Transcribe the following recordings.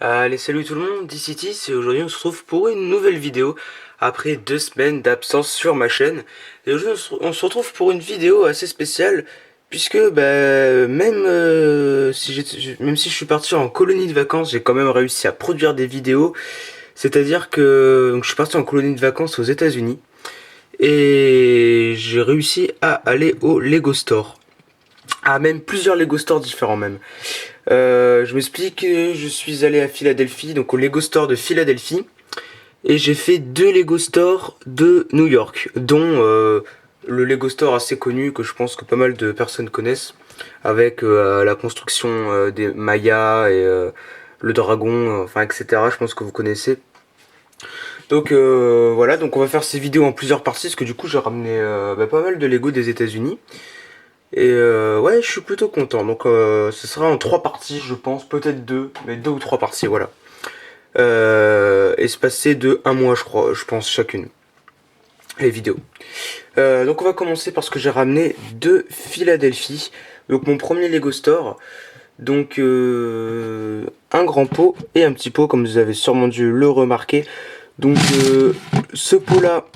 Allez, salut tout le monde, DCT, et aujourd'hui on se retrouve pour une nouvelle vidéo après 2 semaines d'absence sur ma chaîne. Et aujourd'hui on se retrouve pour une vidéo assez spéciale puisque même si je suis parti en colonie de vacances, j'ai quand même réussi à produire des vidéos. C'est-à-dire que donc, je suis parti en colonie de vacances aux États-Unis et j'ai réussi à aller au Lego Store. Ah, même plusieurs Lego Stores différents même. Je m'explique, je suis allé à Philadelphie, donc au Lego Store de Philadelphie, et j'ai fait 2 Lego Stores de New York, dont le Lego Store assez connu que je pense que pas mal de personnes connaissent, avec la construction des Mayas et le dragon, enfin etc. Je pense que vous connaissez. Donc voilà, donc on va faire ces vidéos en plusieurs parties, parce que du coup j'ai ramené pas mal de Lego des États-Unis. Et ouais, je suis plutôt content. Donc ce sera en 3 parties, je pense, peut-être deux, mais 2 ou 3 parties, voilà. Espacées de un mois, je crois, je pense, chacune, les vidéos. Donc on va commencer par ce que j'ai ramené de Philadelphie. Donc mon premier Lego Store. Donc un grand pot et un petit pot, comme vous avez sûrement dû le remarquer. Donc ce pot là,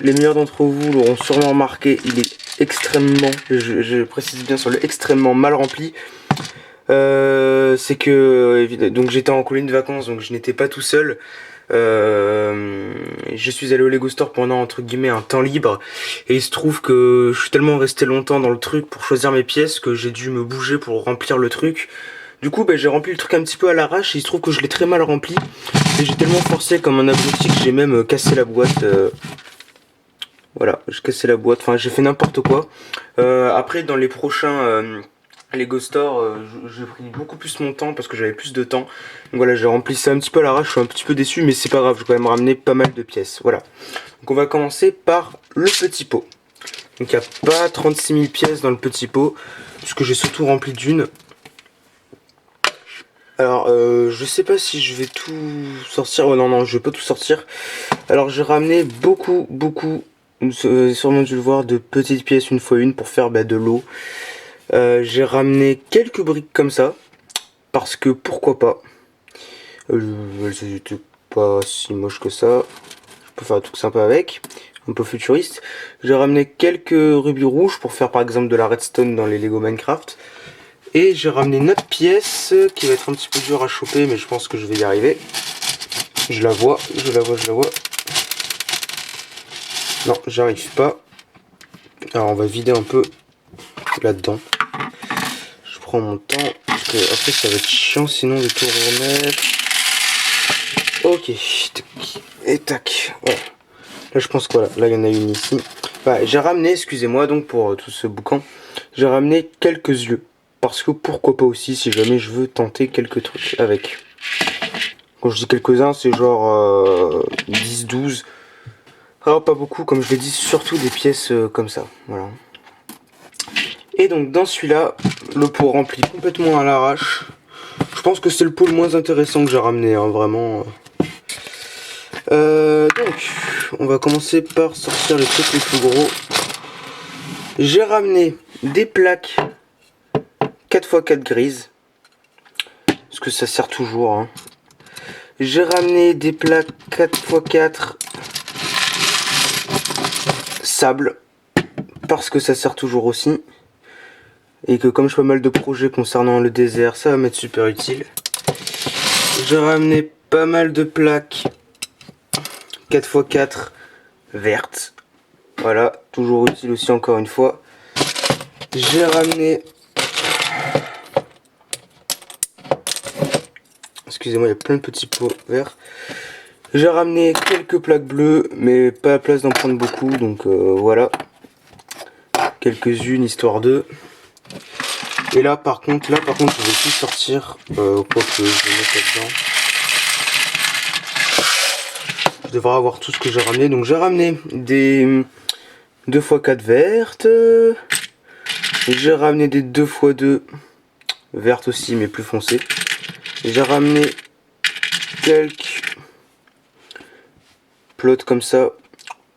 les meilleurs d'entre vous l'auront sûrement remarqué, il est extrêmement, je précise bien sur le extrêmement mal rempli. C'est que donc j'étais en colonie de vacances, donc je n'étais pas tout seul. Je suis allé au Lego Store pendant entre guillemets un temps libre, et il se trouve que je suis tellement resté longtemps dans le truc pour choisir mes pièces que j'ai dû me bouger pour remplir le truc. Du coup, j'ai rempli le truc un petit peu à l'arrache, et il se trouve que je l'ai très mal rempli, et j'ai tellement forcé comme un abruti que j'ai même cassé la boîte. Voilà, j'ai cassé la boîte, enfin j'ai fait n'importe quoi. Après, dans les prochains Lego Store, j'ai pris beaucoup plus mon temps parce que j'avais plus de temps. Donc voilà, j'ai rempli ça un petit peu à l'arrache, je suis un petit peu déçu, mais c'est pas grave, je vais quand même ramener pas mal de pièces. Voilà. Donc on va commencer par le petit pot. Donc il n'y a pas 36 000 pièces dans le petit pot, puisque j'ai surtout rempli d'une. Alors, je sais pas si je vais tout sortir. Oh non, non, je vais pas tout sortir. Alors, j'ai ramené beaucoup, vous avez sûrement dû le voir, de petites pièces une fois une pour faire de l'eau. J'ai ramené quelques briques comme ça, parce que pourquoi pas. Elles étaient pas si moches que ça. Je peux faire un truc sympa avec, un peu futuriste. J'ai ramené quelques rubis rouges pour faire par exemple de la redstone dans les Lego Minecraft. Et j'ai ramené une autre pièce qui va être un petit peu dure à choper, mais je pense que je vais y arriver. Je la vois, je la vois, je la vois. Non, j'arrive pas. Alors on va vider un peu là-dedans. Je prends mon temps, parce que après ça va être chiant sinon de tout remettre. Ok, et tac, voilà. Là je pense que voilà, là il y en a une ici. Bah, j'ai ramené, excusez-moi donc pour tout ce boucan, j'ai ramené quelques yeux. Parce que pourquoi pas aussi si jamais je veux tenter quelques trucs avec. Quand je dis quelques-uns, c'est genre 10-12. Alors pas beaucoup, comme je l'ai dit, surtout des pièces comme ça. Voilà. Et donc dans celui-là, le pot rempli complètement à l'arrache. Je pense que c'est le pot le moins intéressant que j'ai ramené, hein, vraiment. Donc, on va commencer par sortir les trucs les plus gros. J'ai ramené des plaques 4x4 grises. Parce que ça sert toujours. Hein. J'ai ramené des plaques 4x4 sable. Parce que ça sert toujours aussi. Et que comme je fais pas mal de projets concernant le désert, ça va m'être super utile. J'ai ramené pas mal de plaques 4x4 vertes. Voilà, toujours utile aussi encore une fois. J'ai ramené... Excusez-moi, il y a plein de petits pots verts. J'ai ramené quelques plaques bleues, mais pas la place d'en prendre beaucoup, donc voilà. Quelques-unes, histoire de... Et là par contre, je vais tout sortir, quoi que je vais mettre là-dedans. Je devrais avoir tout ce que j'ai ramené. Donc j'ai ramené des 2x4 vertes. J'ai ramené des 2x2 vertes aussi, mais plus foncées. J'ai ramené quelques plots comme ça,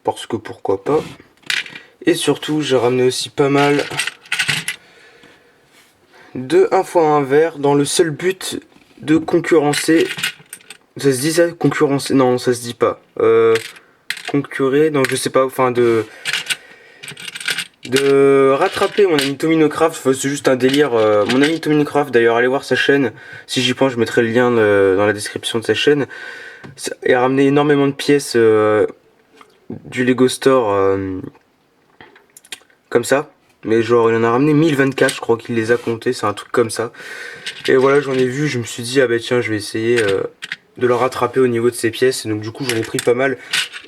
parce que pourquoi pas. Et surtout, j'ai ramené aussi pas mal de 1x1 vert, dans le seul but de concurrencer. Ça se dit ça? Concurrencer? Non, ça se dit pas. Concurrer? Non, je sais pas. Enfin, de rattraper mon ami Tominocraft. Enfin, c'est juste un délire. Mon ami Tominocraft, d'ailleurs, allez voir sa chaîne. Si j'y pense, je mettrai le lien dans la description de sa chaîne. Il a ramené énormément de pièces du Lego Store comme ça. Mais genre, il en a ramené 1024, je crois qu'il les a comptés. C'est un truc comme ça. Et voilà, j'en ai vu. Je me suis dit, ah bah tiens, je vais essayer de le rattraper au niveau de ces pièces. Et donc, du coup, j'en ai pris pas mal.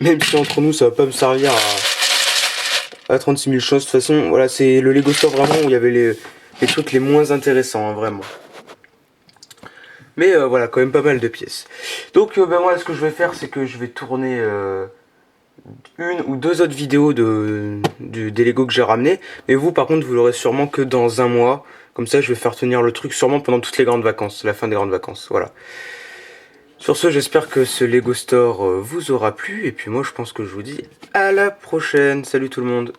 Même si entre nous, ça va pas me servir à 36 000 choses. De toute façon, voilà, c'est le Lego Store vraiment où il y avait les trucs les moins intéressants, hein, vraiment. Mais voilà, quand même pas mal de pièces. Donc, ben moi, ce que je vais faire, c'est que je vais tourner une ou deux autres vidéos des Lego que j'ai ramenés. Mais vous, par contre, vous l'aurez sûrement que dans un mois. Comme ça, je vais faire tenir le truc sûrement pendant toutes les grandes vacances, la fin des grandes vacances. Voilà. Sur ce, j'espère que ce Lego Store vous aura plu. Et puis moi, je pense que je vous dis à la prochaine. Salut tout le monde.